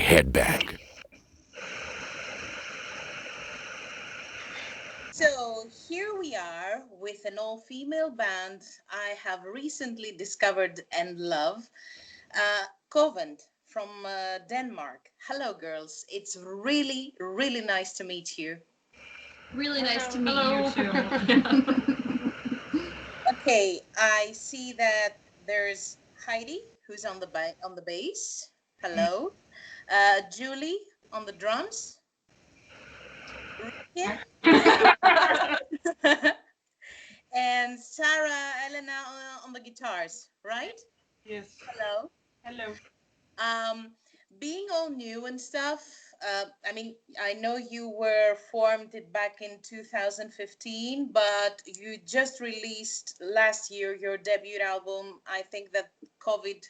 head back. So here we are with an all-female band I have recently discovered and love, Konvent from Denmark. Hello, girls. It's really, really nice to meet you. Really nice to meet you too. Okay, I see that there's Heidi, who's on the bass. Hello. Julie on the drums. Yeah. And Sarah Elena on the guitars, right? Yes. Hello. Hello. Being all new and stuff, I mean, I know you were formed back in 2015, but you just released last year your debut album. I think that COVID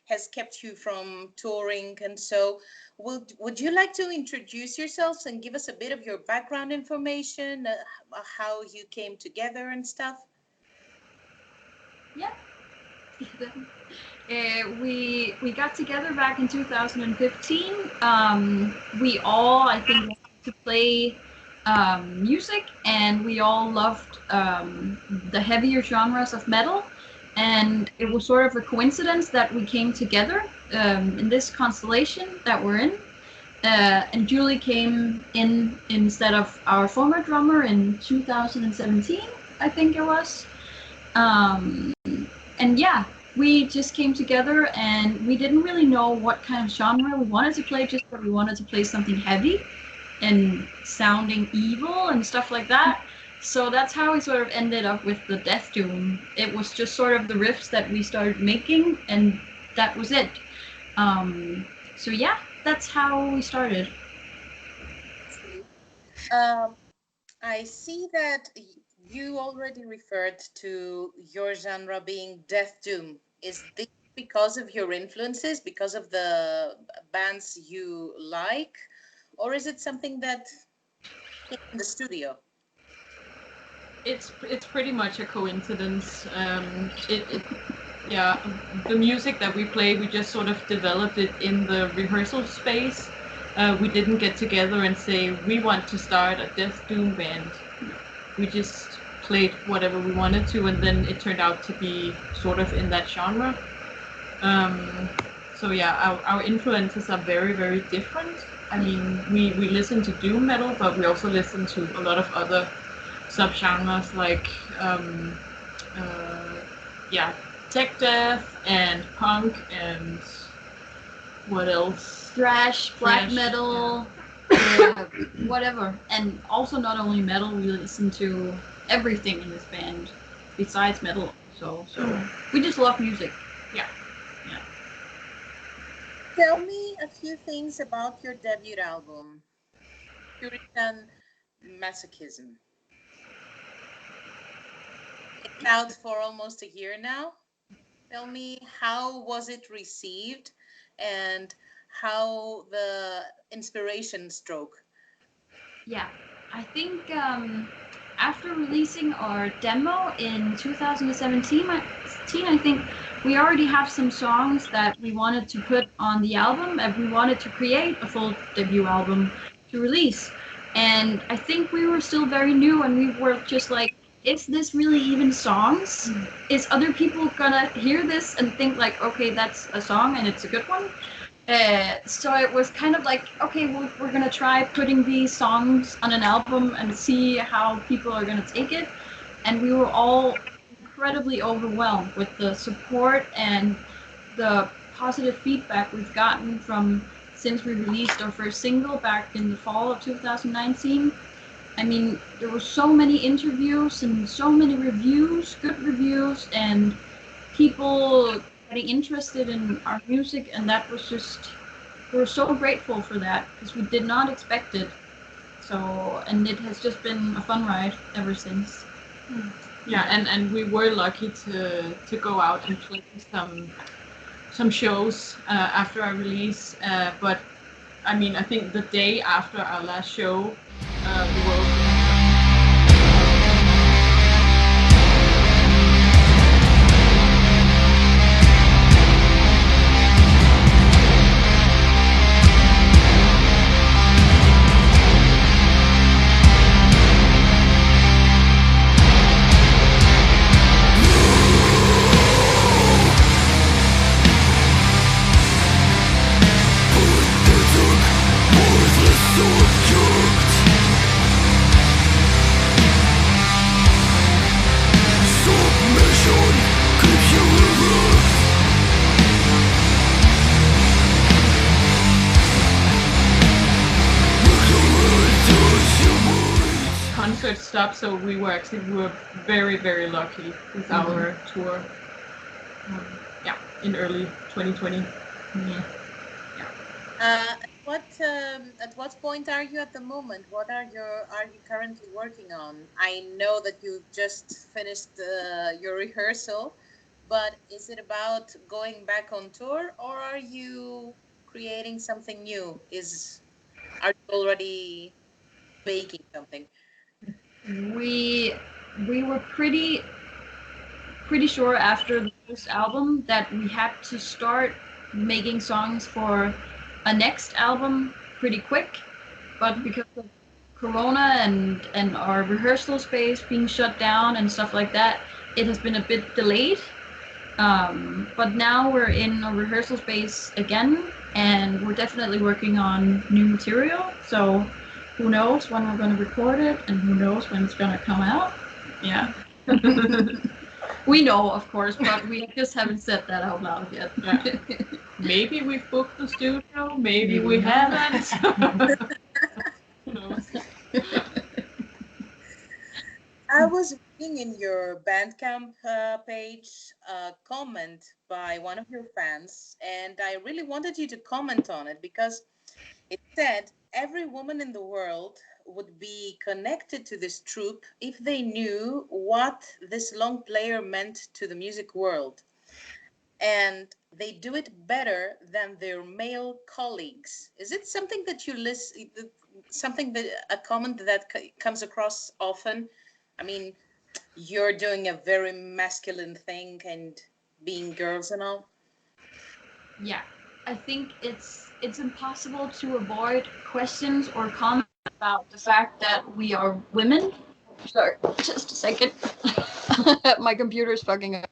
has kept you from touring, and so would you like to introduce yourselves and give us a bit of your background information, how you came together and stuff? Yeah. We got together back in 2015. We all, I think, wanted to play music, and we all loved the heavier genres of metal. And it was sort of a coincidence that we came together in this constellation that we're in. And Julie came in instead of our former drummer in 2017, I think it was. And yeah, we just came together and we didn't really know what kind of genre we wanted to play, just that we wanted to play something heavy and sounding evil and stuff like that. So that's how we sort of ended up with the Death Doom. It was just sort of the riffs that we started making, and that was it. So yeah, that's how we started. I see that you already referred to your genre being Death Doom. Is this because of your influences, because of the bands you like, or is it something that came in the studio? It's pretty much a coincidence. Yeah, the music that we play, we just sort of developed it in the rehearsal space. We didn't get together and say we want to start a Death Doom band. We just played whatever we wanted to, and then it turned out to be sort of in that genre. So yeah, our influences are very, very different. I mean, we listen to doom metal, but we also listen to a lot of other subgenres like yeah, tech death and punk and what else? Thrash, black metal, whatever. And also not only metal, we listen to everything in this band besides metal. So we just love music. Yeah. Tell me a few things about your debut album, Puritan Masochism. It's out for almost a year now. Tell me, how was it received and how the inspiration stroke? Yeah, I think after releasing our demo in 2017, I think we already have some songs that we wanted to put on the album, and we wanted to create a full debut album to release. And I think we were still very new, and we were just like, is this really even songs? Is other people gonna hear this and think like, okay, that's a song and it's a good one? So it was kind of like, okay, we're gonna try putting these songs on an album and see how people are gonna take it. And we were all incredibly overwhelmed with the support and the positive feedback we've gotten from since we released our first single back in the fall of 2019. I mean, there were so many interviews and so many reviews, good reviews, and people getting interested in our music, and that was just, we're so grateful for that because we did not expect it. So, and it has just been a fun ride ever since. Yeah, and we were lucky to go out and play some shows after our release. But I mean, I think the day after our last show, we were concert stopped, so we were very, very lucky with our tour. In early 2020. Yeah. At what point are you at the moment? What are you currently working on? I know that you just finished your rehearsal, but is it about going back on tour, or are you creating something new? Are you already baking something? We were pretty sure after the first album that we had to start making songs for a next album pretty quick, but because of Corona and our rehearsal space being shut down and stuff like that, it has been a bit delayed. But now we're in a rehearsal space again, and we're definitely working on new material. So who knows when we're going to record it, and who knows when it's going to come out. Yeah. We know, of course, but we just haven't said that out loud yet. Yeah. Maybe we've booked the studio, maybe we haven't. Who knows? I was reading in your Bandcamp page a comment by one of your fans, and I really wanted you to comment on it because it said every woman in the world would be connected to this troupe if they knew what this long player meant to the music world. And they do it better than their male colleagues. Is it something that you listen, a comment that comes across often? I mean, you're doing a very masculine thing and being girls and all. Yeah, I think it's impossible to avoid questions or comments about the fact that we are women. Sorry, just a second. My computer's fucking up.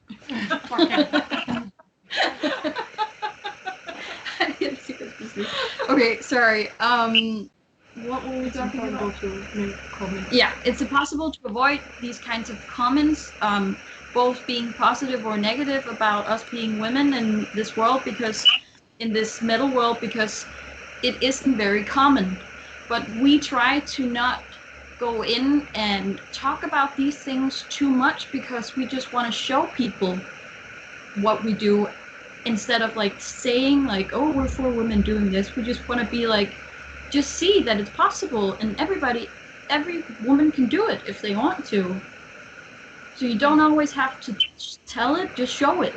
Okay, sorry. What were we talking about? Yeah, it's impossible to avoid these kinds of comments, both being positive or negative about us being women in this world, because in this metal world, because it isn't very common. But we try to not go in and talk about these things too much because we just want to show people what we do instead of like saying like, oh, we're 4 women doing this. We just want to be like, just see that it's possible, and every woman can do it if they want to. So you don't always have to tell it, just show it.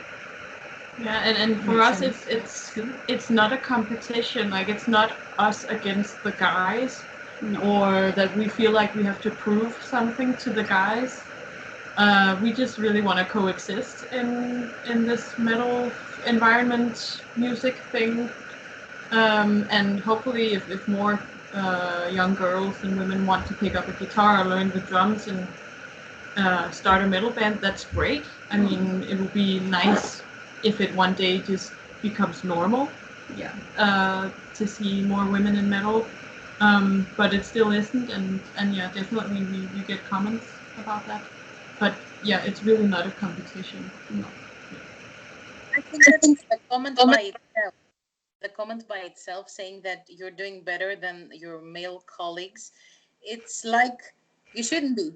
Yeah, and for us it's not a competition. Like, it's not us against the guys, or that we feel like we have to prove something to the guys. We just really want to coexist in this metal environment music thing. And hopefully if more young girls and women want to pick up a guitar or learn the drums and start a metal band, that's great. I mean, it would be nice if it one day just becomes normal. Yeah. To see more women in metal. But it still isn't, and yeah, definitely we get comments about that. But yeah, it's really not a competition. No. I think that's a comment by itself. The comment by itself saying that you're doing better than your male colleagues, it's like you shouldn't be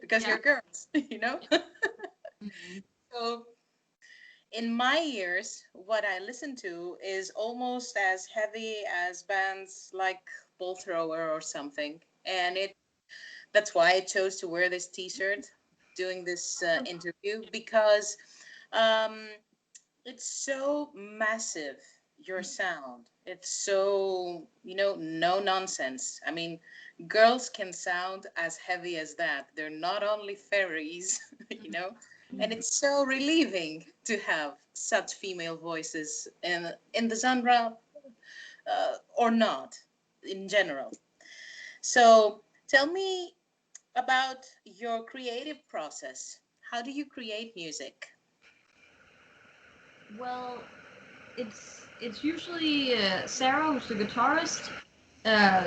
because you're girls, you know? Mm-hmm. So in my ears, what I listen to is almost as heavy as bands like Bull Thrower or something. And that's why I chose to wear this t-shirt doing this interview, because um, it's so massive, your sound. It's so, no nonsense. I mean, girls can sound as heavy as that. They're not only fairies, and it's so relieving to have such female voices in the genre, or not, in general. So tell me about your creative process. How do you create music? Well, it's usually Sarah, who's the guitarist.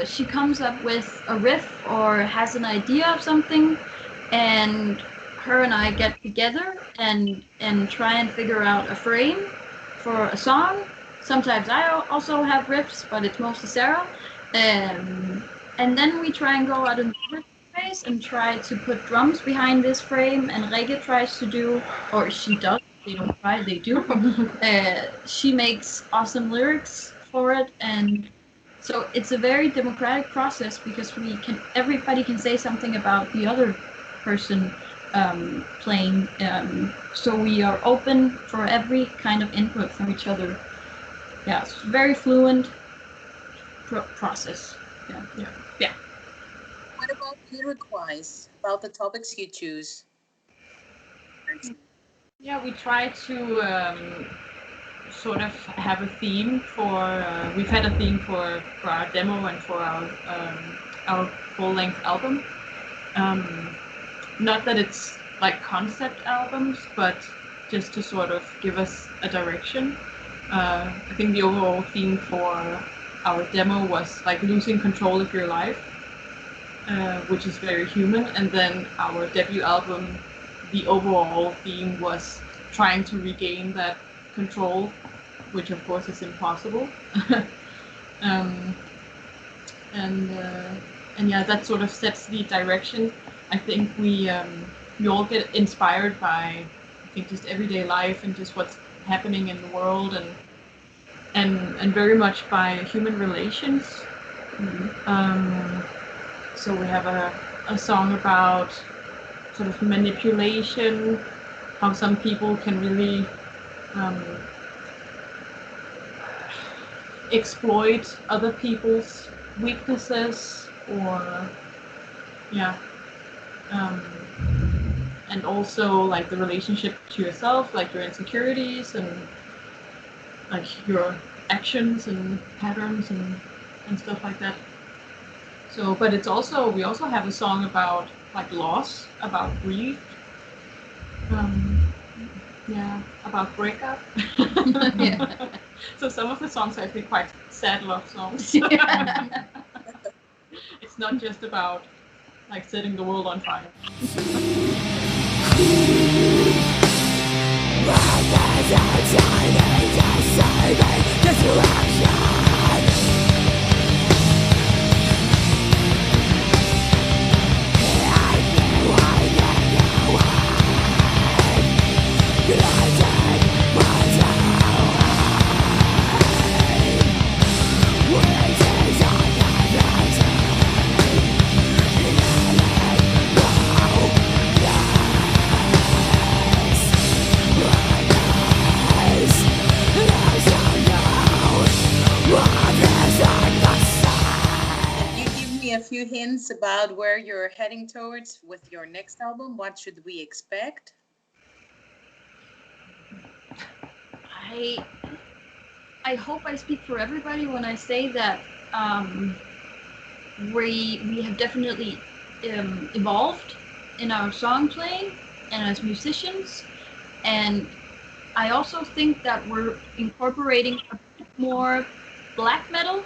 She comes up with a riff or has an idea of something, and her and I get together and try and figure out a frame for a song. Sometimes I also have riffs, but it's mostly Sarah. And then we try and go out and space and try to put drums behind this frame, and Rege tries to do, or she does, they don't try, they do. She makes awesome lyrics for it, and so it's a very democratic process because everybody can say something about the other person playing. So we are open for every kind of input from each other. Yeah, it's very fluent process. Yeah. What about lyric-wise? About the topics you choose? Yeah, we try to sort of have a theme for. We've had a theme for our demo and for our full-length album. Not that it's like concept albums, but just to sort of give us a direction. I think the overall theme for our demo was like losing control of your life, which is very human. And then our debut album, the overall theme was trying to regain that control, which of course is impossible. And yeah, that sort of sets the direction. I think we all get inspired by, I think, just everyday life and just what's happening in the world, and very much by human relations. So we have a song about sort of manipulation, how some people can really exploit other people's weaknesses, or and also like the relationship to yourself, like your insecurities and like your actions and patterns and stuff like that. So, but it's also, we also have a song about like loss, about grief, about breakup. Yeah. So some of the songs are actually quite sad love songs. It's not just about like setting the world on fire. A few hints about where you're heading towards with your next album? What should we expect? I hope I speak for everybody when I say that we have definitely evolved in our song playing and as musicians, and I also think that we're incorporating a bit more black metal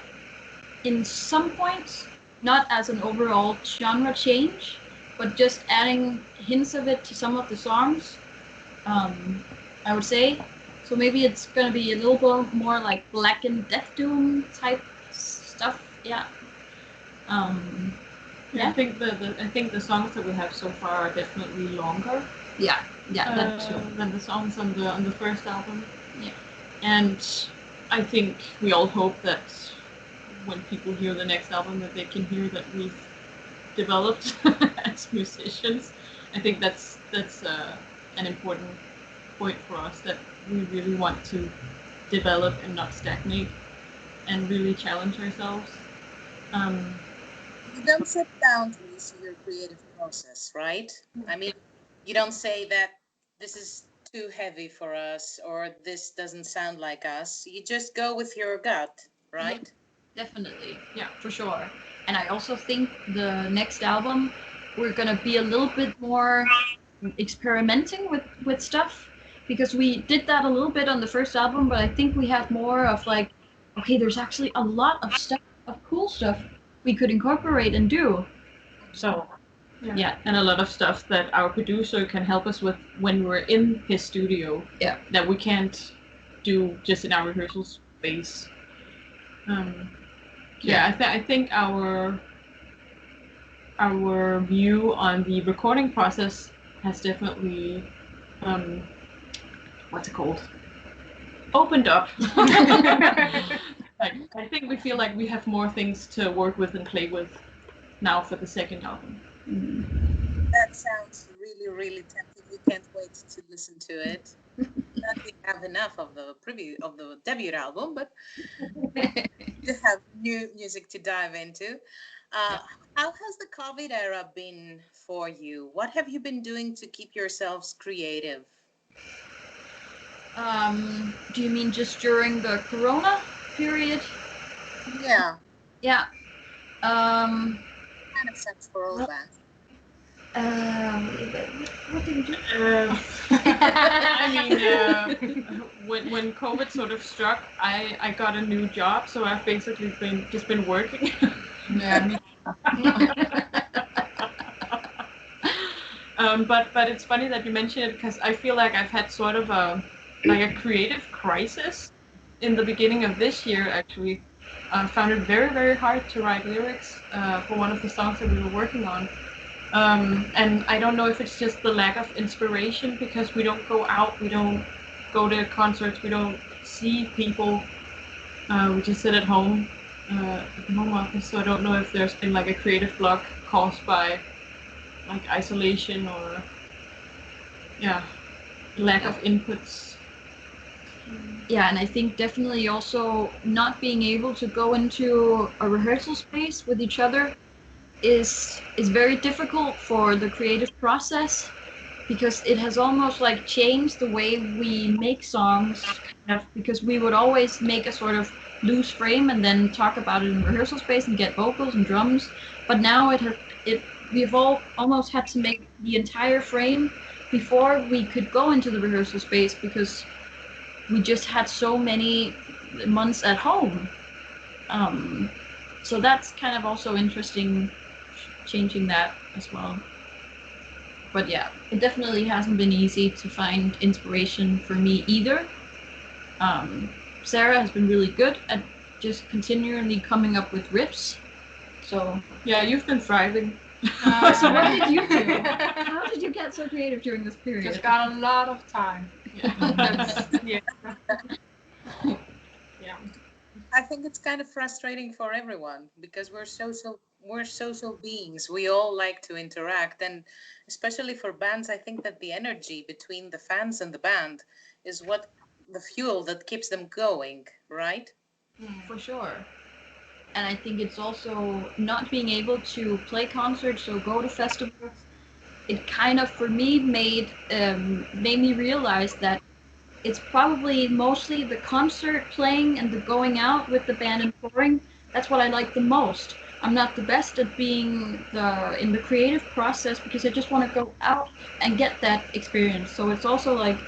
in some points, not as an overall genre change, but just adding hints of it to some of the songs, I would say. So maybe it's gonna be a little bit more like Black and Death Doom type stuff. Yeah. I think the songs that we have so far are definitely longer. Yeah, that's true. Than the songs on the first album. Yeah. And I think we all hope that when people hear the next album, that they can hear that we've developed as musicians. I think that's an important point for us, that we really want to develop and not stagnate, and really challenge ourselves. You don't set boundaries in your creative process, right? I mean, you don't say that this is too heavy for us or this doesn't sound like us. You just go with your gut, right? Definitely, yeah, for sure. And I also think the next album, we're gonna be a little bit more experimenting with stuff, because we did that a little bit on the first album, but I think we have more of like, okay, there's actually a lot of stuff, of cool stuff we could incorporate and do. So yeah, and a lot of stuff that our producer can help us with when we're in his studio. Yeah, that we can't do just in our rehearsal space. I think our our view on the recording process has definitely, what's it called? Opened up. Like, I think we feel like we have more things to work with and play with now for the second album. That sounds really, really tempting. We can't wait to listen to it. Not we have enough of the preview of the debut album, but to have new music to dive into. How has the COVID era been for you? What have you been doing to keep yourselves creative? Do you mean just during the Corona period? Yeah, Yeah. kind of sense for all bands. What did we do? I mean, when COVID sort of struck, I got a new job, so I've basically been working. Yeah, me. But it's funny that you mention it because I feel like I've had sort of a creative crisis in the beginning of this year. Actually, I found it very, very hard to write lyrics for one of the songs that we were working on. And I don't know if it's just the lack of inspiration because we don't go out, we don't go to concerts, we don't see people. We just sit at home at the home office. So I don't know if there's been like a creative block caused by like isolation or lack of inputs. Yeah, and I think definitely also not being able to go into a rehearsal space with each other is very difficult for the creative process because it has almost like changed the way we make songs, kind of, because we would always make a sort of loose frame and then talk about it in rehearsal space and get vocals and drums, but now we've all almost had to make the entire frame before we could go into the rehearsal space because we just had so many months at home. So that's kind of also interesting, changing that as well. But yeah, it definitely hasn't been easy to find inspiration for me either. Sarah has been really good at just continually coming up with riffs. So yeah, you've been thriving. So what did you do? How did you get so creative during this period? Just got a lot of time. Yeah. I think it's kind of frustrating for everyone because we're social beings. We all like to interact, and especially for bands, I think that the energy between the fans and the band is what the fuel that keeps them going, right? For sure. And I think it's also not being able to play concerts or go to festivals. It kind of, for me, made me realize that it's probably mostly the concert playing and the going out with the band and touring. That's what I like the most. I'm not the best at being in the creative process because I just want to go out and get that experience. So it's also like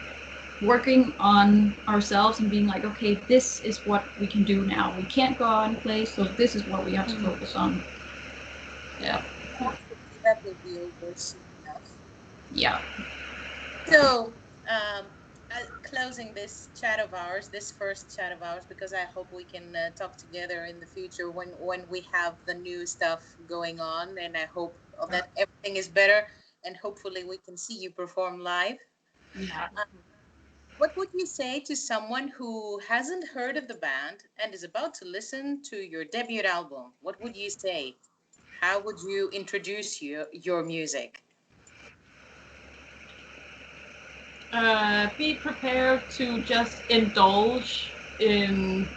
working on ourselves and being like, okay, this is what we can do now. We can't go out and play, so this is what we have to focus on. Yeah. That will be over soon enough. Yeah. So, closing this chat of ours, this first chat of ours, because I hope we can talk together in the future when we have the new stuff going on, and I hope that everything is better, and hopefully we can see you perform live. Yeah. What would you say to someone who hasn't heard of the band and is about to listen to your debut album? What would you say? How would you introduce your music? Be prepared to just indulge in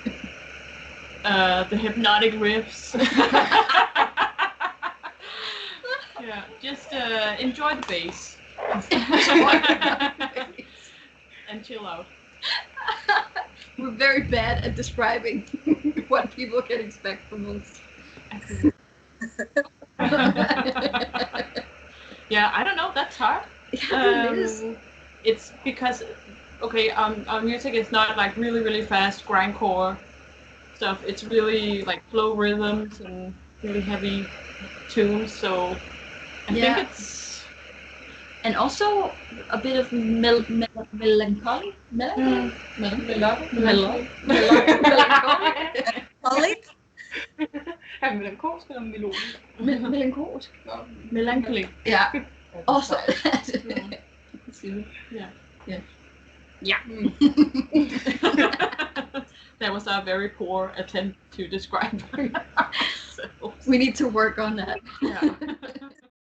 the hypnotic riffs. Yeah, just enjoy the bass. And chill out. We're very bad at describing what people can expect from us. Yeah, I don't know, that's hard. Yeah, it is. It's because, okay, our music is not like really, really fast grindcore stuff. It's really like flow rhythms and really heavy tunes, so I think it's... And also a bit of melancholy. Melancholic? Er det melankolsk eller melodisk? Melancholisk. Nå, Melancholy. Ja. Også. Yeah. Ja. That was a very poor attempt to describe ourselves. We need to work on that. Yeah.